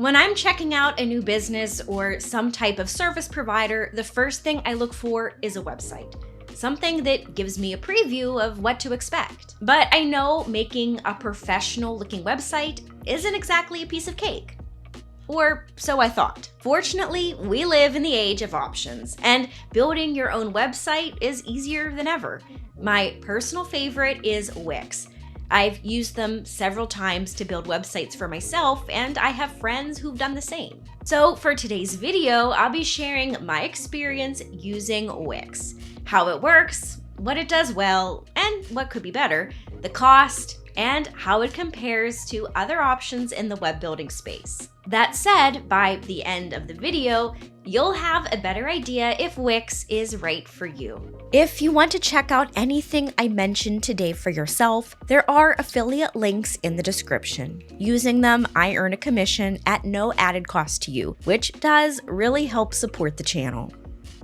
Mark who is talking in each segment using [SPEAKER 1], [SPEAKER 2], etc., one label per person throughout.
[SPEAKER 1] When I'm checking out a new business or some type of service provider, the first thing I look for is a website. Something that gives me a preview of what to expect. But I know making a professional looking website isn't exactly a piece of cake. Or so I thought. Fortunately, we live in the age of options, and building your own website is easier than ever. My personal favorite is Wix. I've used them several times to build websites for myself, and I have friends who've done the same. So for today's video, I'll be sharing my experience using Wix, how it works, what it does well, and what could be better, the cost, and how it compares to other options in the web building space. That said, by the end of the video, you'll have a better idea if Wix is right for you. If you want to check out anything I mentioned today for yourself, there are affiliate links in the description. Using them, I earn a commission at no added cost to you, which does really help support the channel.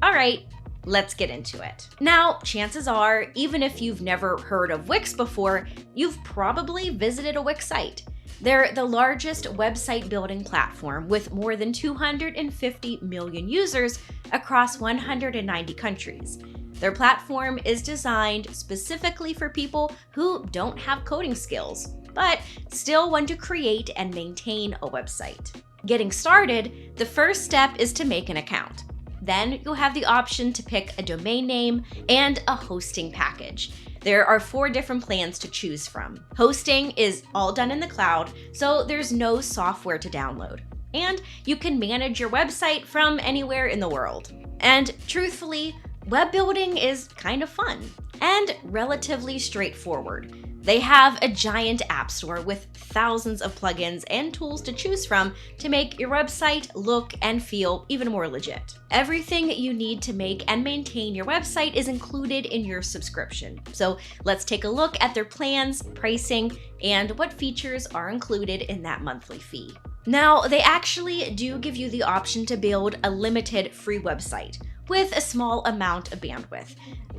[SPEAKER 1] All right, let's get into it. Now, chances are, even if you've never heard of Wix before, you've probably visited a Wix site. They're the largest website building platform with more than 250 million users across 190 countries. Their platform is designed specifically for people who don't have coding skills, but still want to create and maintain a website. Getting started, the first step is to make an account. Then you'll have the option to pick a domain name and a hosting package. There are 4 different plans to choose from. Hosting is all done in the cloud, so there's no software to download. And you can manage your website from anywhere in the world. And truthfully, web building is kind of fun and relatively straightforward. They have a giant app store with thousands of plugins and tools to choose from to make your website look and feel even more legit. Everything you need to make and maintain your website is included in your subscription. So let's take a look at their plans, pricing, and what features are included in that monthly fee. Now, they actually do give you the option to build a limited free website with a small amount of bandwidth.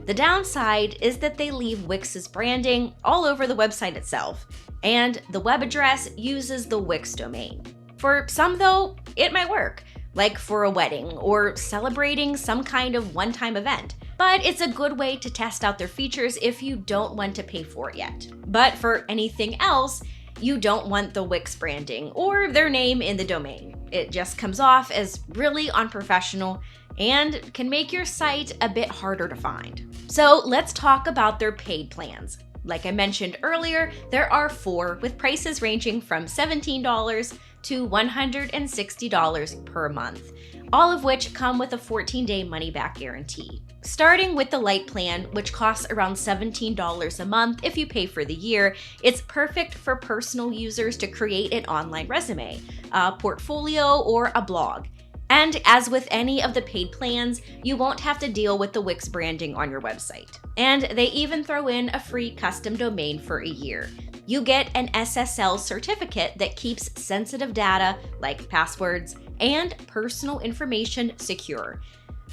[SPEAKER 1] The downside is that they leave Wix's branding all over the website itself, and the web address uses the Wix domain. For some though, it might work, like for a wedding or celebrating some kind of one-time event. But it's a good way to test out their features if you don't want to pay for it yet. But for anything else, you don't want the Wix branding or their name in the domain. It just comes off as really unprofessional and can make your site a bit harder to find. So let's talk about their paid plans. Like I mentioned earlier, there are 4 with prices ranging from $17 to $160 per month, all of which come with a 14-day money-back guarantee. Starting with the Lite plan, which costs around $17 a month if you pay for the year, it's perfect for personal users to create an online resume, a portfolio, or a blog. And as with any of the paid plans, you won't have to deal with the Wix branding on your website. And they even throw in a free custom domain for a year. You get an SSL certificate that keeps sensitive data like passwords and personal information secure.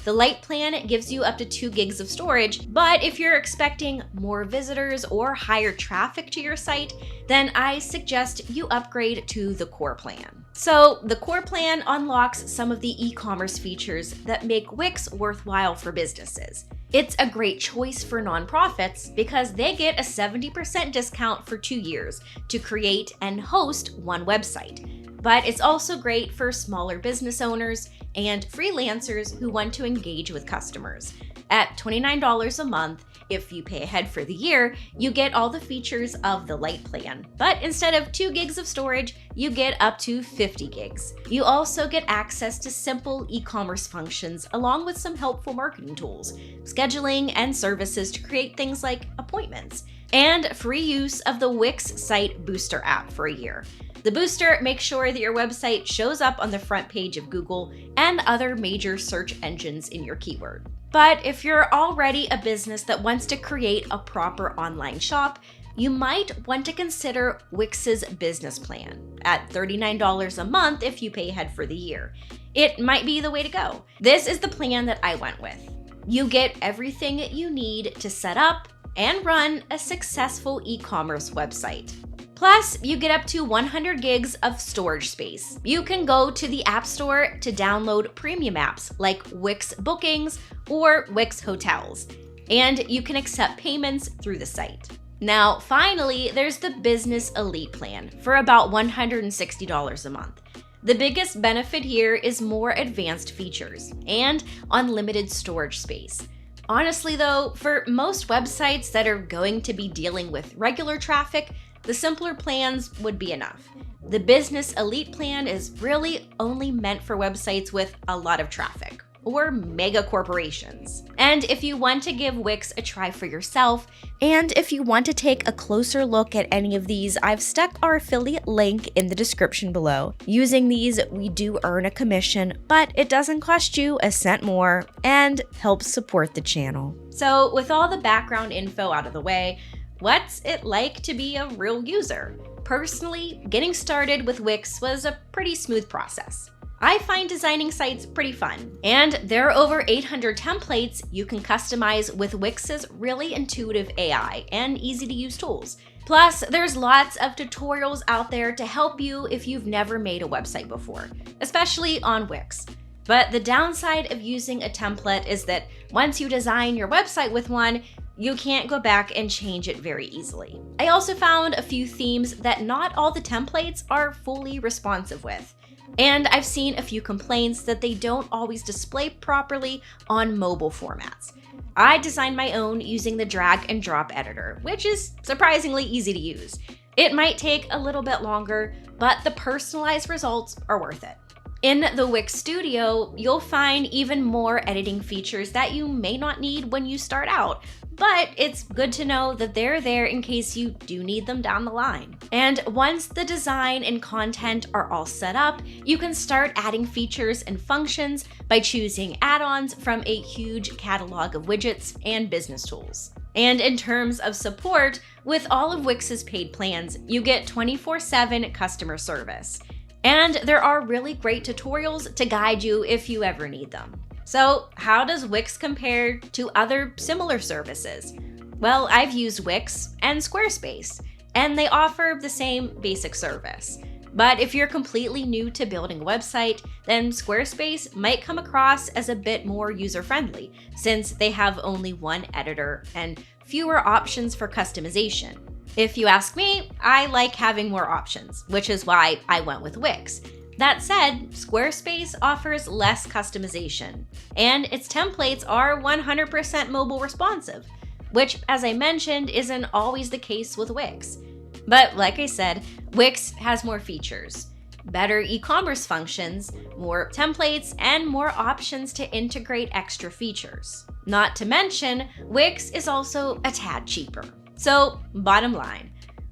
[SPEAKER 1] The Lite plan gives you up to 2 gigs of storage, but if you're expecting more visitors or higher traffic to your site, then I suggest you upgrade to the Core plan. So the Core plan unlocks some of the e-commerce features that make Wix worthwhile for businesses. It's a great choice for nonprofits because they get a 70% discount for 2 years to create and host one website. But it's also great for smaller business owners and freelancers who want to engage with customers. At $29 a month, if you pay ahead for the year, you get all the features of the Lite plan. But instead of 2 gigs of storage, you get up to 50 gigs. You also get access to simple e-commerce functions along with some helpful marketing tools, scheduling, and services to create things like appointments, and free use of the Wix Site Booster app for a year. The booster makes sure that your website shows up on the front page of Google and other major search engines in your keyword. But if you're already a business that wants to create a proper online shop, you might want to consider Wix's business plan at $39 a month if you pay ahead for the year. It might be the way to go. This is the plan that I went with. You get everything you need to set up and run a successful e-commerce website. Plus, you get up to 100 gigs of storage space. You can go to the App Store to download premium apps like Wix Bookings or Wix Hotels, and you can accept payments through the site. Now, finally, there's the Business Elite plan for about $160 a month. The biggest benefit here is more advanced features and unlimited storage space. Honestly though, for most websites that are going to be dealing with regular traffic, the simpler plans would be enough. The Business Elite plan is really only meant for websites with a lot of traffic, or mega corporations. And if you want to give Wix a try for yourself, and if you want to take a closer look at any of these, I've stuck our affiliate link in the description below. Using these, we do earn a commission, but it doesn't cost you a cent more and helps support the channel. So with all the background info out of the way, what's it like to be a real user? Personally, getting started with Wix was a pretty smooth process. I find designing sites pretty fun, and there are over 800 templates you can customize with Wix's really intuitive AI and easy-to-use tools. Plus, there's lots of tutorials out there to help you if you've never made a website before, especially on Wix. But the downside of using a template is that once you design your website with one, you can't go back and change it very easily. I also found a few themes that not all the templates are fully responsive with. And I've seen a few complaints that they don't always display properly on mobile formats. I designed my own using the drag and drop editor, which is surprisingly easy to use. It might take a little bit longer, but the personalized results are worth it. In the Wix Studio, you'll find even more editing features that you may not need when you start out, but it's good to know that they're there in case you do need them down the line. And once the design and content are all set up, you can start adding features and functions by choosing add-ons from a huge catalog of widgets and business tools. And in terms of support, with all of Wix's paid plans, you get 24/7 customer service. And there are really great tutorials to guide you if you ever need them. So how does Wix compare to other similar services? Well, I've used Wix and Squarespace, and they offer the same basic service. But if you're completely new to building a website, then Squarespace might come across as a bit more user-friendly, since they have only one editor and fewer options for customization. If you ask me, I like having more options, which is why I went with Wix. That said, Squarespace offers less customization, and its templates are 100% mobile responsive, which, as I mentioned, isn't always the case with Wix. But like I said, Wix has more features, better e-commerce functions, more templates, and more options to integrate extra features. Not to mention, Wix is also a tad cheaper. So, bottom line,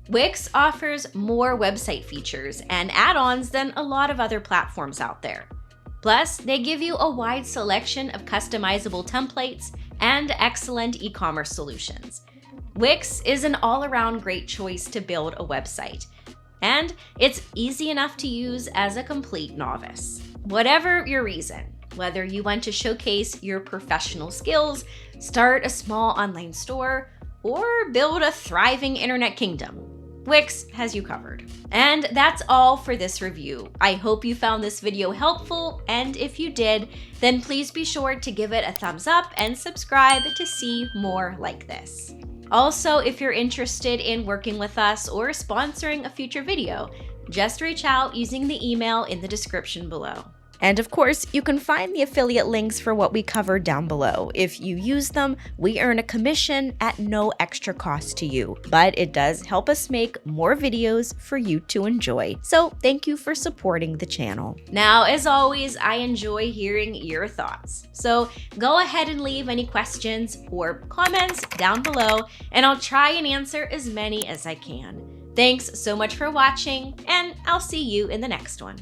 [SPEAKER 1] Wix offers more website features and add-ons than a lot of other platforms out there. Plus, they give you a wide selection of customizable templates and excellent e-commerce solutions. Wix is an all-around great choice to build a website, and it's easy enough to use as a complete novice. Whatever your reason, whether you want to showcase your professional skills, start a small online store, or build a thriving internet kingdom, Wix has you covered. And that's all for this review. I hope you found this video helpful, and if you did, then please be sure to give it a thumbs up and subscribe to see more like this. Also, if you're interested in working with us or sponsoring a future video, just reach out using the email in the description below. And of course, you can find the affiliate links for what we covered down below. If you use them, we earn a commission at no extra cost to you, but it does help us make more videos for you to enjoy. So thank you for supporting the channel. Now, as always, I enjoy hearing your thoughts. So go ahead and leave any questions or comments down below, and I'll try and answer as many as I can. Thanks so much for watching, and I'll see you in the next one.